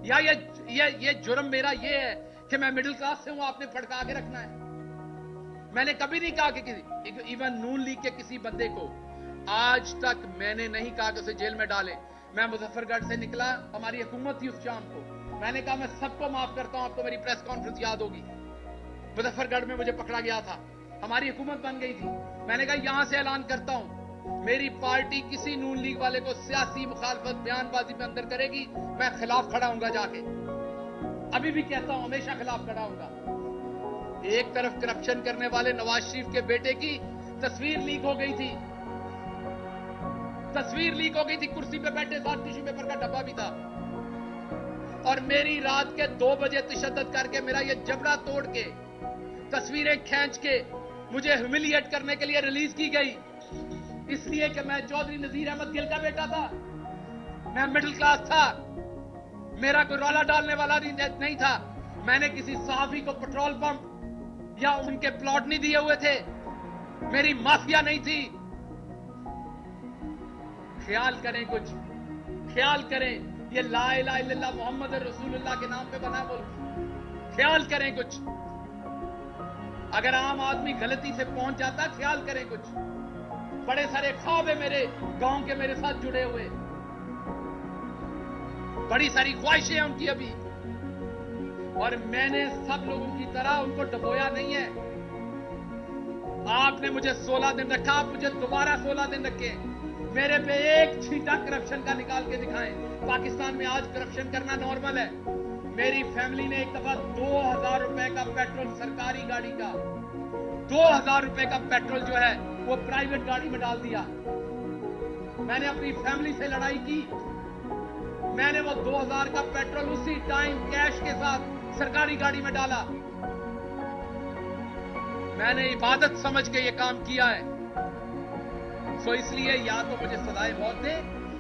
या ये जुर्म मेरा ये है कि मैं मिडिल क्लास से हूं, आपने फड़का के रखना है। मैंने कभी नहीं कहा कि किसी, इवन नून लीग के किसी बंदे को आज तक मैंने नहीं कहा कि उसे जेल में डाले। मैं मुजफ्फरगढ़ से निकला, हमारी हुकूमत थी उस शाम को, मैंने कहा मैं सबको माफ करता हूं। आपको मेरी प्रेस कॉन्फ्रेंस याद होगी, मुजफ्फरगढ़ में मुझे पकड़ा गया था, हमारी हुकूमत बन गई थी। मैंने कहा यहां से ऐलान करता हूं, मेरी पार्टी किसी नून लीग वाले को सियासी मुखालफत बयानबाजी में अंदर करेगी, मैं खिलाफ खड़ा हूंगा जाके। अभी भी कहता हूं, हमेशा खिलाफ खड़ा हूंगा। एक तरफ करप्शन करने वाले नवाज शरीफ के बेटे की तस्वीर लीक हो गई थी, तस्वीर लीक हो गई थी, कुर्सी पे बैठे साथ टिश्यू पेपर का डब्बा भी था। और मेरी रात के 2 बजे तशद्दुद करके, मेरा ये जबड़ा तोड़ के, तस्वीरें खींच के मुझे ह्यूमिलिएट करने के लिए रिलीज की गई, इसलिए कि मैं चौधरी नजीर अहमद गिल का बेटा था, मैं मिडिल क्लास था, मेरा कोई रौला डालने वाला नहीं था। मैंने किसी सहाफी को पेट्रोल पंप या उनके प्लॉट नहीं दिए हुए थे, मेरी माफिया नहीं थी। ख्याल करें, कुछ ख्याल करें। ये ला इलाहा इल्लल्लाह मोहम्मद रसूलुल्लाह के नाम पे बना मुल्क, ख्याल करें कुछ। अगर आम आदमी गलती से पहुंच जाता, ख्याल करें कुछ। बड़े सारे ख्वाब है मेरे गांव के मेरे साथ जुड़े हुए, बड़ी सारी ख्वाहिशें हैं उनकी अभी, और मैंने सब लोगों की तरह उनको डबोया नहीं है। आपने मुझे 16 दिन रखा, आप मुझे दोबारा 16 दिन रखें। मेरे पे एक छींटा करप्शन का निकाल के दिखाएं। पाकिस्तान में आज करप्शन करना नॉर्मल है। मेरी फैमिली ने एक दफा 2000 रुपए का पेट्रोल, सरकारी गाड़ी का 2000 रुपए का पेट्रोल जो है वो प्राइवेट गाड़ी में डाल दिया। मैंने अपनी फैमिली से लड़ाई की, मैंने वो 2000 का पेट्रोल उसी टाइम कैश के साथ सरकारी गाड़ी में डाला। मैंने इबादत समझ के ये काम किया है। सो इसलिए या तो मुझे सजाए मौत दे,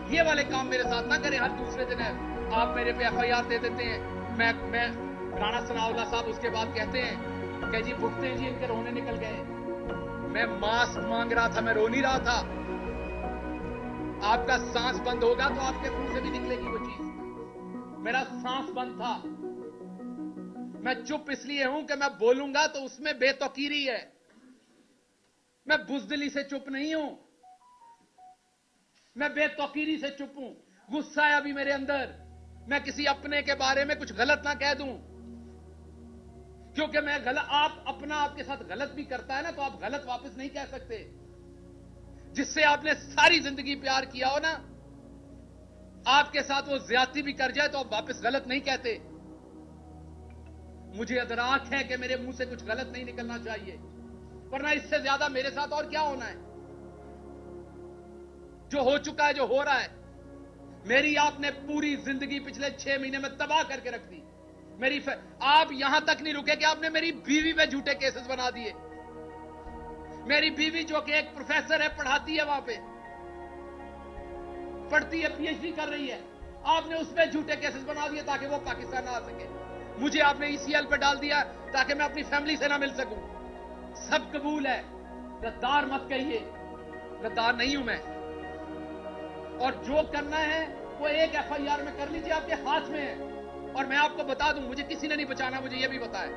ये वाले काम मेरे साथ ना करें। हर दूसरे दिन है आप मेरे पे एफआईआर दे देते हैं। मैं राणा सनाउल्लाह साहब उसके बाद कहते हैं कि जी भुगते हैं जी, इनके रोने निकल गए। मैं मास्क मांग रहा था, मैं रो नहीं रहा था। आपका सांस बंद होगा तो आपके मुंह से भी निकलेगी वो चीज। मेरा सांस बंद था। मैं चुप इसलिए हूं कि मैं बोलूंगा तो उसमें बेतौकीरी है। मैं बुजदिली से चुप नहीं हूं, मैं बेतौकीरी से चुप हूं। गुस्सा है अभी मेरे अंदर, मैं किसी अपने के बारे में कुछ गलत ना कह दूं, क्योंकि मैं गलत, आप अपना आपके साथ गलत भी करता है ना, तो आप गलत वापस नहीं कह सकते। जिससे आपने सारी जिंदगी प्यार किया हो ना, आपके साथ वो ज्यादती भी कर जाए तो आप वापस गलत नहीं कहते। मुझे अदराक है कि मेरे मुंह से कुछ गलत नहीं निकलना चाहिए, वरना इससे ज्यादा मेरे साथ और क्या होना है। जो हो चुका है, जो हो रहा है, मेरी आपने पूरी जिंदगी पिछले 6 महीने में तबाह करके रख दी। आप यहां तक नहीं रुके कि आपने मेरी बीवी पे झूठे केसेस बना दिए। मेरी बीवी जो कि एक प्रोफेसर है, पढ़ाती है, वहां पे पढ़ती है, पीएचडी कर रही है, आपने उस पर झूठे केसेस बना दिए ताकि वो पाकिस्तान आ सके। मुझे आपने ईसीएल पे डाल दिया ताकि मैं अपनी फैमिली से ना मिल सकूं। सब कबूल है, गद्दार मत कहिए, गद्दार नहीं हूं मैं। और जो करना है वो एक एफआईआर में कर लीजिए, आपके हाथ में है। और मैं आपको बता दूं, मुझे किसी ने नहीं बचाना, मुझे यह भी पता है।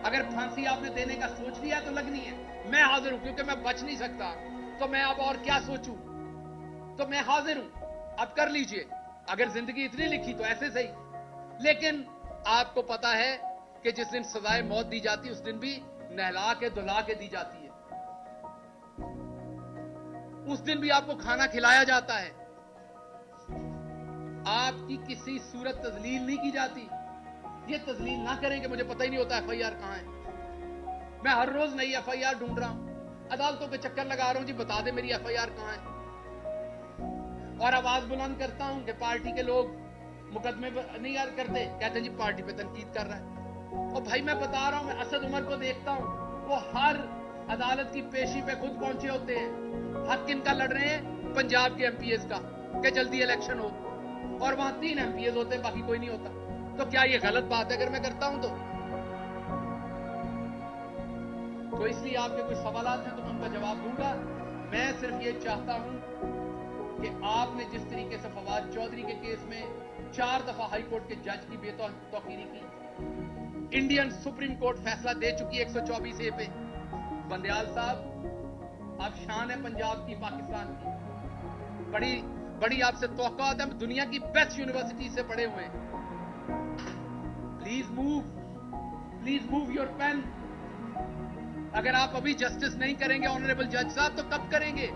अगर फांसी आपने देने का सोच लिया तो लगनी है, मैं हाजिर हूं, क्योंकि मैं बच नहीं सकता। तो मैं अब और क्या सोचूं, तो मैं हाजिर हूं, अब कर लीजिए। अगर जिंदगी इतनी लिखी तो ऐसे सही, लेकिन आपको पता है कि जिस दिन सजाए मौत दी जाती है उस दिन भी नहला के धुला के दी जाती है। उस दिन भी आपको खाना खिलाया जाता है, आपकी किसी सूरत तजलील नहीं की जाती। ये तजलील ना करें कि मुझे पता ही नहीं होता एफआईआर कहां है। मैं हर रोज नई एफआईआर ढूंढ रहा हूं, अदालतों के चक्कर लगा रहा हूं, जी बता दे मेरी एफआईआर कहां है। और आवाज बुलंद करता हूं कि पार्टी के लोग मुकदमे नहीं यार करते, कहते हैं जी पार्टी पे तनकीद कर रहा है। और भाई मैं बता रहा हूं, मैं असद उमर को देखता हूं, वो हर अदालत की पेशी पे खुद पहुंचे होते हैं। हक किनका लड़ रहे हैं? पंजाब के एमपीएस का, कि जल्दी इलेक्शन हो। और वहां 3 एमपीएस होते हैं, बाकी कोई नहीं होता। तो क्या ये गलत बात है अगर मैं करता हूं तो इसलिए आपके कुछ सवाल हैं तो मैं उनका जवाब दूंगा। मैं सिर्फ ये चाहता हूं कि आपने जिस तरीके से फवाद चौधरी के केस में 4 दफा हाई कोर्ट के जज की बेतौकीरी की, इंडियन सुप्रीम कोर्ट फैसला दे चुकी है 124A पे। बंदयाल साहब, अब शान है पंजाब की, पाकिस्तान की। बड़ी बड़ी आपसे तौक़ात है, दुनिया की बेस्ट यूनिवर्सिटी से पढ़े हुए हैं। Please move your pen. अगर आप अभी जस्टिस नहीं करेंगे ऑनरेबल जज साहब, तो कब करेंगे?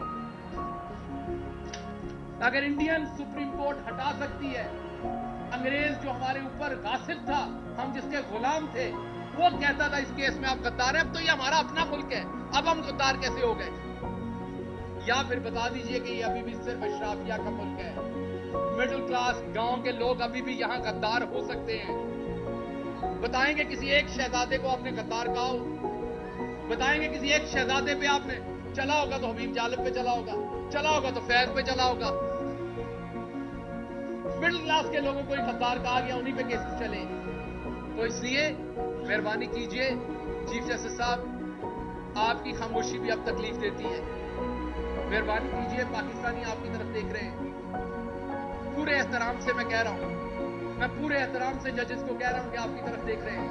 अगर इंडियन सुप्रीम कोर्ट हटा सकती है, अंग्रेज जो हमारे ऊपर गासिब था, हम जिसके गुलाम थे, वो कहता था इस केस में आप गद्दार हैं, अब तो ये हमारा अपना मुल्क है, अब हम गद्दार कैसे हो गए? या फिर बता दीजिए कि ये अभी भी सिर्फ अशराफिया का मुल्क है, मिडिल क्लास गांव के लोग अभी भी यहां गद्दार हो सकते हैं। बताएंगे किसी एक शहजादे को आपने गद्दार कहा हो? बताएंगे किसी एक शहजादे पे आपने चला होगा तो हबीब जालिब पे चला होगा, चला होगा तो फैज पे चला होगा। मिडिल क्लास के लोगों को गद्दार कहा गया, उन्हीं पे केसेस चले। तो इसलिए मेहरबानी कीजिए चीफ जस्टिस साहब, आपकी खामोशी भी अब तकलीफ देती है। मेहरबानी कीजिए, पाकिस्तानी आपकी तरफ देख रहे हैं। पूरे एहतराम से मैं कह रहा हूं, मैं पूरे एहतराम से जजेस को कह रहा हूं कि आपकी तरफ देख रहे हैं।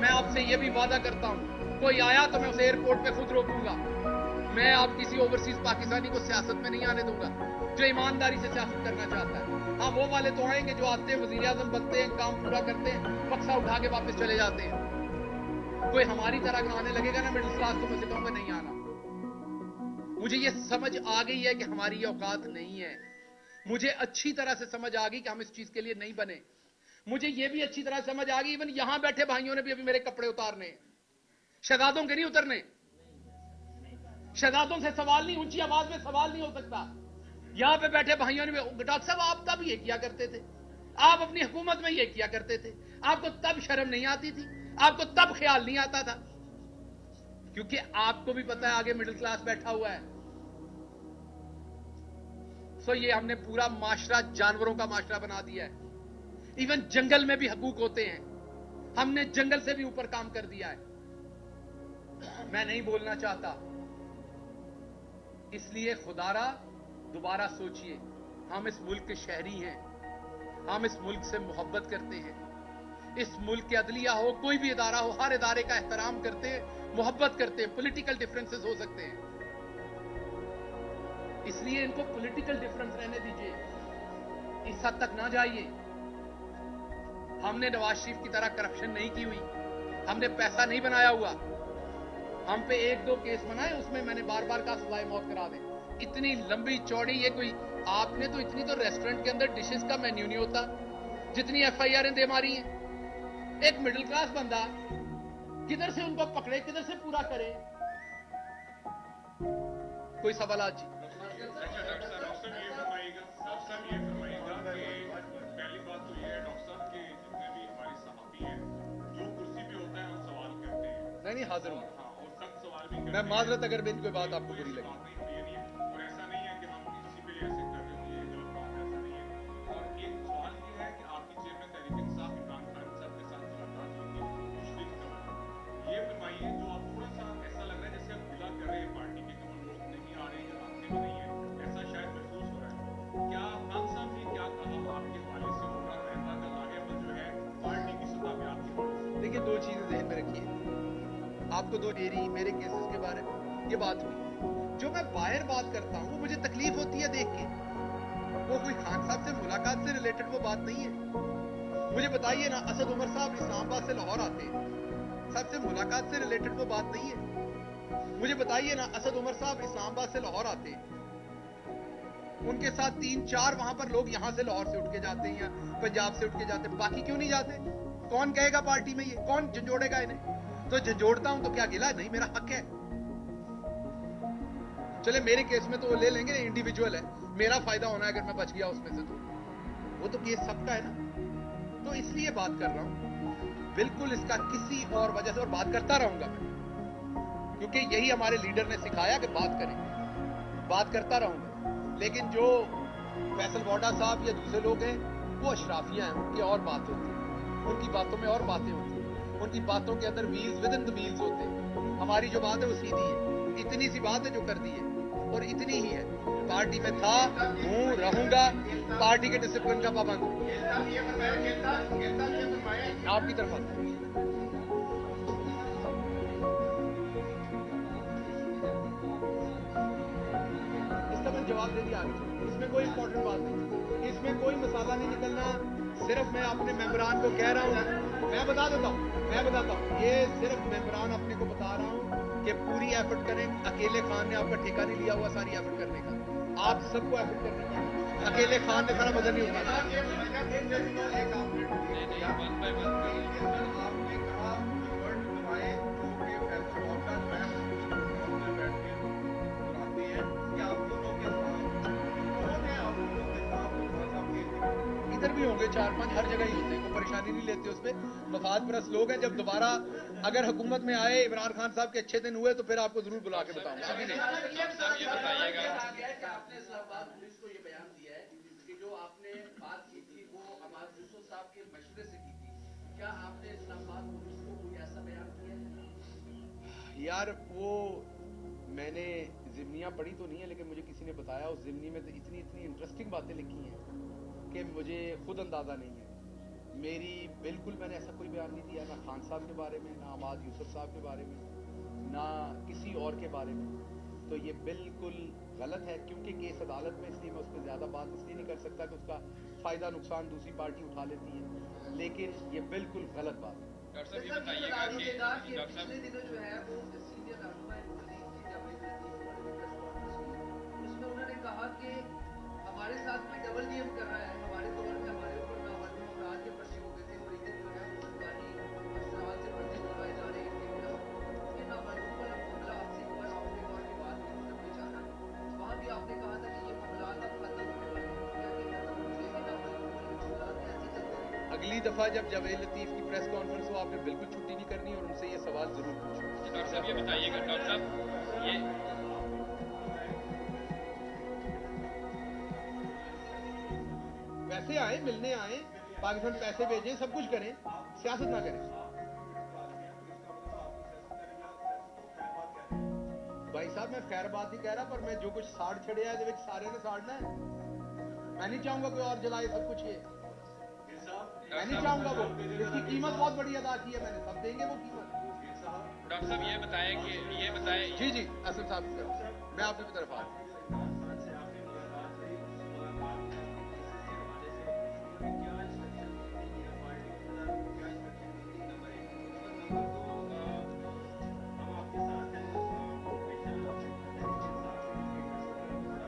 मैं आपसे यह भी वादा करता हूं, कोई आया तो मैं उसे एयरपोर्ट पे खुद रोकूंगा। मैं आप किसी ओवरसीज पाकिस्तानी को सियासत में नहीं आने दूंगा जो ईमानदारी से सियासत करना चाहता है। हाँ, वो वाले तो आएंगे जो आते हैं, वजीर आजम बनते हैं, काम पूरा करते हैं, बक्सा उठा के वापस चले जाते हैं। कोई हमारी तरह का आने लगेगा ना मिडिल क्लास, तो मैं उसे कहूंगा नहीं आना। मुझे ये समझ आ गई है कि हमारी ये औकात नहीं है। मुझे अच्छी तरह से समझ आ गई कि हम इस चीज के लिए नहीं बने। मुझे ये भी अच्छी तरह समझ आ गई, इवन यहां बैठे भाइयों ने भी अभी मेरे कपड़े उतारने हैं, शहजादों के नहीं उतरने। शहजादों से सवाल नहीं, ऊंची आवाज में सवाल नहीं हो सकता। यहां पे बैठे भाइयों ने, डॉक्टर साहब आप तब ये किया करते थे, आप अपनी हुकूमत में ये किया करते थे, आपको तब शर्म नहीं आती थी, आपको तब ख्याल नहीं आता था। क्योंकि आपको भी पता है आगे मिडिल क्लास बैठा हुआ है। सो ये हमने पूरा माशरा जानवरों का माशरा बना दिया है। इवन जंगल में भी हकूक होते हैं, हमने जंगल से भी ऊपर काम कर दिया है। मैं नहीं बोलना चाहता, इसलिए खुदारा दोबारा सोचिए। हम इस मुल्क के शहरी हैं, हम इस मुल्क से मोहब्बत करते हैं। इस मुल्क के अदलिया हो, कोई भी इदारा हो, हर इदारे का एहतराम करते हैं, मोहब्बत करते हैं। पॉलिटिकल डिफरेंसेस हो सकते हैं, इसलिए इनको पॉलिटिकल डिफरेंस रहने दीजिए, इस हद तक ना जाइए। हमने नवाज शरीफ की तरह करप्शन नहीं की हुई, हमने पैसा नहीं बनाया हुआ। हम पे 1-2 केस बनाए, उसमें मैंने बार बार कहा सजाए मौत करा दें। इतनी लंबी चौड़ी ये कोई, आपने तो इतनी तो रेस्टोरेंट के अंदर डिशेस का मेन्यू नहीं होता जितनी एफआईआर दे मारी हैं। एक मिडिल क्लास बंदा किधर से उनको पकड़े, किधर से पूरा करे? कोई सवाल जी? नहीं, हाजिर हूं मैं। माजरत अगर मेरी कोई बात आपको बुरी लगी। देखिए, दो चीजें ध्यान में रखिए। आपको दो मेरे केसेस के बारे में ये बात हुई। जो मैं बाहर बात करता हूँ वो मुझे तकलीफ होती है देख के। वो कोई खान साहब से मुलाकात से रिलेटेड वो बात नहीं है। मुझे बताइए ना, असद उमर साहब इस्लामाबाद से लाहौर आते हैं, सबसे मुलाकात से रिलेटेड वो बात नहीं है। मुझे बताइए ना, असद उमर साहब इस्लामाबाद से लाहौर आते हैं, उनके साथ 3-4 वहां पर लोग यहां से लाहौर से उठ के जाते हैं या पंजाब से उठ के जाते हैं, बाकी क्यों नहीं जाते? कौन कहेगा पार्टी में ये? कौन झंझोड़ेगा इन्हें? तो झंझोड़ता हूं तो क्या गिला? नहीं, मेरा हक है। चले मेरे केस में तो वो ले लेंगे, इंडिविजुअल है, मेरा फायदा होना है अगर मैं बच गया उसमें से, तो वो तो केस सबका है ना। तो इसलिए बात कर रहा हूं, बिल्कुल इसका किसी और वजह से, और बात करता रहूंगा मैं, क्योंकि यही हमारे लीडर ने सिखाया कि बात करें, बात करता रहूंगा। लेकिन जो फैसल वोडा साहब या दूसरे लोग हैं, वो अशराफियां हैं, उनकी और बात होती है, उनकी बातों में और बातें होती हैं, उनकी बातों के अंदर wheels with in the wheels होते हैं। हमारी जो बात है वो सीधी है, इतनी सी बात है जो कर दी है, और इतनी ही है। पार्टी में था, हूं, रहूंगा, पार्टी के डिसिप्लिन का पाबंद हूं। आपकी तरफ आता है। इसका मैंने जवाब दे दिया आगे, इसमें कोई इंपॉर्टेंट बात नहीं, इसमें कोई मसाला नहीं निकलना। सिर्फ मैं अपने मेंबरान को कह रहा हूं, मैं बता देता हूं, ये सिर्फ मेंबरान अपने को बता रहा हूं कि पूरी एफर्ट करें। अकेले खान ने आपका ठेका नहीं लिया हुआ सारी एफर्ट करने का, आप सबको एफर्ट करनी है। अकेले खान ने सारा वजन नहीं उठाना। इधर भी होंगे 4-5, हर जगह ही होते हैं, कोई परेशानी नहीं लेते उस पर। मफाद परस्त लोग हैं। जब दोबारा अगर हुकूमत में आए, इमरान खान साहब के अच्छे दिन हुए, तो फिर आपको जरूर बुला के बताऊंगा। अभी नहीं। आपने इस्लामाबाद पुलिस को ये बयान दिया है कि जो आपने बात की थी वो अमाद यूसुफ साहब के मशवरे से की थी। क्या आपने इस्लामाबाद पुलिस को कोई ऐसा बयान किया है? यार, वो मैंने जिमनियाँ पढ़ी तो नहीं है, लेकिन मुझे किसी ने बताया उस जिमनी में तो इतनी इंटरेस्टिंग बातें लिखी हैं कि मुझे खुद अंदाजा नहीं है। मेरी बिल्कुल मैंने ऐसा कोई बयान नहीं दिया, ना खान साहब के बारे में, ना अमाद यूसुफ साहब के बारे में, ना किसी और के बारे में। तो ये बिल्कुल गलत है, क्योंकि केस अदालत में, इसलिए मैं उस पर ज़्यादा बात इसलिए नहीं कर सकता कि उसका फ़ायदा नुकसान दूसरी पार्टी उठा लेती है, लेकिन ये बिल्कुल गलत बात है। डॉक्टर साहब ये बताइएगा कि पिछले दिनों जो है वो सीनियर रहनुमा उसमें उन्होंने कहा कि हमारे साथ में डबल डीएम कर रहा है, हमारे दौर में हमारे ऊपर नाबालिग अपराध के पर्चे हो गए थे और इधर जो है वो सरकारी अस्पताल से पर्चे करवाए जा रहे हैं। ये नाबालिगों वाला मामला आपसे हुआ, आपने और की बात की जब बेचारा वहाँ भी आपने कहा था कि ये मामला अब खत्म होने वाले। अगली दफा जब जवेद लतीफ की प्रेस कॉन्फ्रेंस हो, आपने बिल्कुल छुट्टी नहीं करनी और उनसे ये सवाल जरूर पूछो। डॉक्टर साहब ये बताइएगा, डॉक्टर साहब ये वैसे आए, मिलने आए, पाकिस्तान पैसे भेजें, सब कुछ करें, सियासत ना करें। भाई साहब, मैं खैर बात ही कह रहा, पर मैं जो कुछ साड़ छड़िया है सारे ने साड़ना है। मैं नहीं चाहूंगा कोई और जलाए सब कुछ ये, मैं नहीं चाहूंगा। वो इसकी कीमत बहुत बड़ी अदा की है मैंने, सब देंगे वो कीमत। डॉक्टर साहब ये बताएं। जी असद साहब, मैं आपकी तरफ आ रहा हूँ।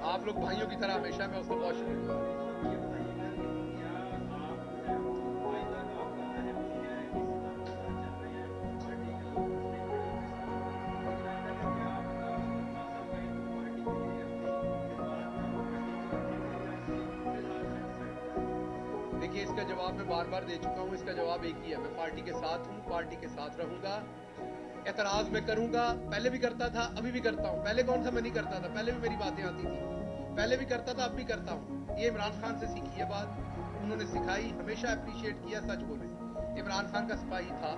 आप लोग भाइयों की तरह हमेशा, मैं उसको बहुत शुक्रिया। देखिए, इसका जवाब मैं बार बार दे चुका हूं, इसका जवाब एक ही है, मैं पार्टी के साथ हूं, पार्टी के साथ रहूंगा। एतराज मैं करूंगा, पहले भी करता था, अभी भी करता हूं। पहले कौन सा मैं नहीं करता था, पहले भी मेरी बातें आती थी, पहले भी करता था, अब भी करता हूं। ये इमरान खान से सीखी है बात, उन्होंने सिखाई, हमेशा अप्रिशिएट किया, सच बोले। इमरान खान का सिपाही था,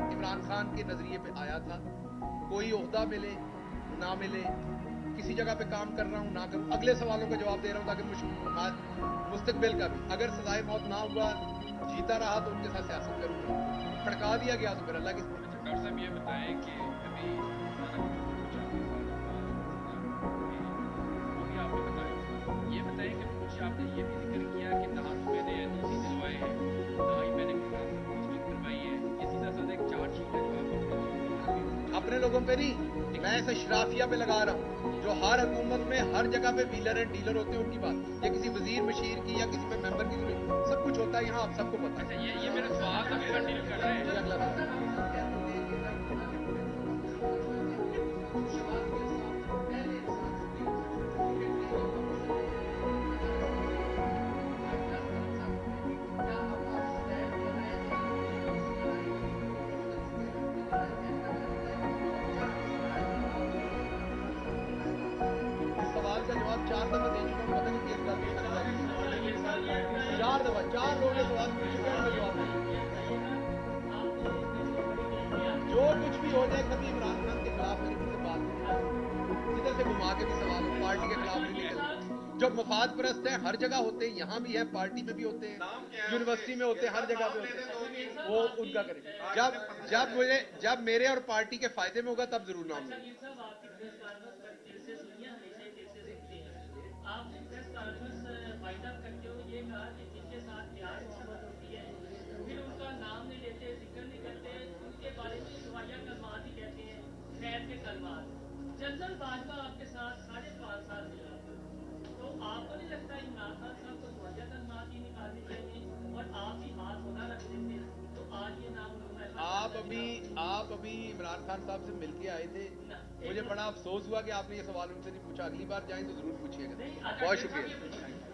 इमरान खान के नजरिए पे आया था, कोई ओहदा मिले ना मिले, किसी जगह पे काम कर रहा हूं ना करूं, अगले सवालों का जवाब दे रहा हूं ताकि मुस्तकबिल का भी, अगर सजाए मौत ना हुआ, जीता रहा तो उनके साथ सियासत करूंगा। फड़का बता दिया गया तो फिर अल्लाह की डॉक्टर साहब ये बताएं कि अभी आपने बताया, ये बताएं कि कुछ आपने ये भी जिक्र किया कि ना तो मैंने एनओसी दिलवाए हैं, ना ही मैंने पोस्टिंग करवाई है, ये सीधा साधा एक चार्जशीट है जो आप अपने लोगों पे नहीं, मैं इसे शराफिया पे लगा रहा हूँ। जो हर हुकूमत में हर जगह पे व्हीलर एंड डीलर होते हैं उनकी बात, या किसी वजीर मशीर की या किसी पे मेंबर की जरूरत, सब कुछ होता है यहाँ, आप सबको पता है। अच्छा ये मेरा सवाल अभी कंटिन्यू कर रहे हैं। अगला सवाल का जवाब 4 दफा दे चुका हूँ, पता नहीं किस बात में 4 दफा 4 लोगों ने सवाल पूछ चुके हैं, मैं जवाब नहीं। जो कुछ भी हो जाए, कभी इमरान खान के खिलाफ मेरी मुझसे बात नहीं, इधर से घुमा के भी सवाल हो, पार्टी के खिलाफ नहीं निकलते। जो मफाद परस्त है हर जगह होते हैं, यहाँ भी है, पार्टी में भी होते हैं, यूनिवर्सिटी में होते हैं, हर जगह पे होते हैं, वो उनका करेंगे। जब मेरे और पार्टी के फायदे में होगा तब जरूर नाम लेंगे। आपने प्रेस कॉन्फ्रेंस वाइंड अप करते हुए ये कहा कि जिनके साथ प्यार मोहब्बत होती है फिर उनका नाम नहीं लेते, जिक्र नहीं करते, उनके बारे में दुआया कलमात ही कहते हैं, खैर के कलमात। जनरल बाजवा आपके साथ 5.5 साल मिला, तो आपको नहीं लगता इमरान खान साहब को दुआया कलमात ही निकालनी चाहिए और आप ही हाथ होना रख देते, तो आज ये नाम आप अभी इमरान खान साहब से मिलके आए थे, मुझे बड़ा अफसोस हुआ कि आपने ये सवाल उनसे नहीं पूछा। अगली बार जाएं तो जरूर पूछिएगा। बहुत शुक्रिया।